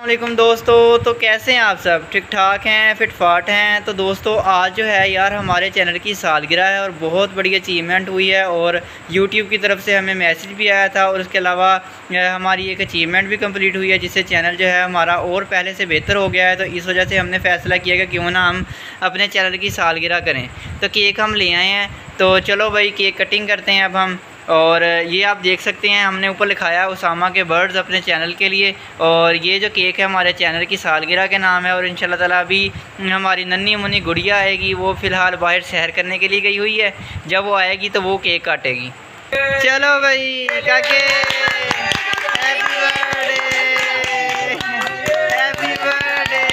वालेकुम दोस्तों, तो कैसे हैं आप सब? ठीक ठाक हैं, फिट फाट हैं? तो दोस्तों आज जो है यार हमारे चैनल की सालगिरह है और बहुत बड़ी अचीवमेंट हुई है और यूट्यूब की तरफ से हमें मैसेज भी आया था और उसके अलावा हमारी एक अचीवमेंट भी कंप्लीट हुई है जिससे चैनल जो है हमारा और पहले से बेहतर हो गया है। तो इस वजह से हमने फ़ैसला किया कि क्यों ना हम अपने चैनल की सालगिरह करें। तो केक हम ले आए हैं, तो चलो भाई केक कटिंग करते हैं अब हम। और ये आप देख सकते हैं हमने ऊपर लिखाया है उसामा के बर्ड्स अपने चैनल के लिए। और ये जो केक है हमारे चैनल की सालगिरह के नाम है। और इंशाल्लाह ताला अभी हमारी नन्ही मुन्नी गुड़िया आएगी, वो फ़िलहाल बाहर सैर करने के लिए गई हुई है। जब वो आएगी तो वो केक काटेगी। चलो भाई काके, happy birthday, happy birthday,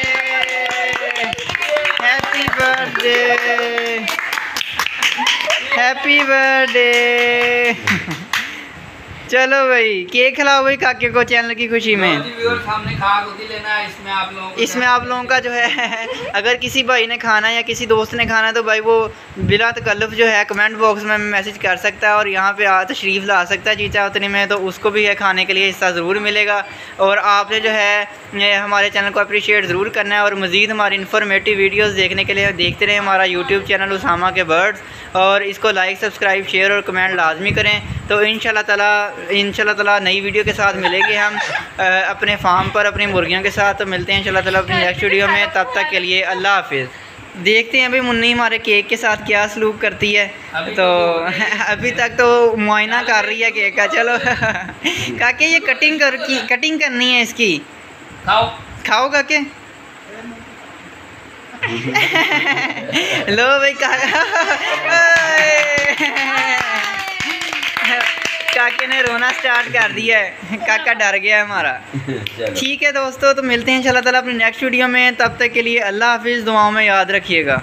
happy birthday, happy birthday. चलो भाई केक खिलाओ भाई काके को चैनल की खुशी में। इसमें आप लोगों का जो है अगर किसी भाई ने खाना या किसी दोस्त ने खाना तो भाई वो बिला तकल्लुफ़ जो है कमेंट बॉक्स में मैसेज कर सकता है और यहाँ पे तशरीफ़ ला सकता है चीचा उतनी में, तो उसको भी है खाने के लिए हिस्सा ज़रूर मिलेगा। और आपने जो है हमारे चैनल को अप्रिशिएट ज़रूर करना है और मज़ीद हमारी इन्फॉर्मेटिव वीडियोज़ देखने के लिए देखते रहें हमारा यूट्यूब चैनल उसामा के बर्ड्स। और इसको लाइक, सब्सक्राइब, शेयर और कमेंट लाजमी करें। तो इंशाल्लाह ताला नई वीडियो के साथ मिलेंगे हम अपने फार्म पर अपनी मुर्गियों के साथ। तो मिलते हैं इंशाल्लाह ताला अपनी नेक्स्ट वीडियो में, तब तक के लिए अल्लाह हाफिज़। देखते हैं भाई मुन्नी हमारे केक के साथ क्या सलूक करती है। तो अभी तक तो मुआयना कर रही है केक का। चलो काके ये कटिंग करनी है इसकी, खाओ काके। लो भाई काके ने रोना स्टार्ट कर दिया है, काका डर गया है हमारा। ठीक है दोस्तों, तो मिलते हैं इंशाल्लाह ताला अपनी नेक्स्ट वीडियो में, तब तक के लिए अल्लाह हाफिज़। दुआओं में याद रखिएगा।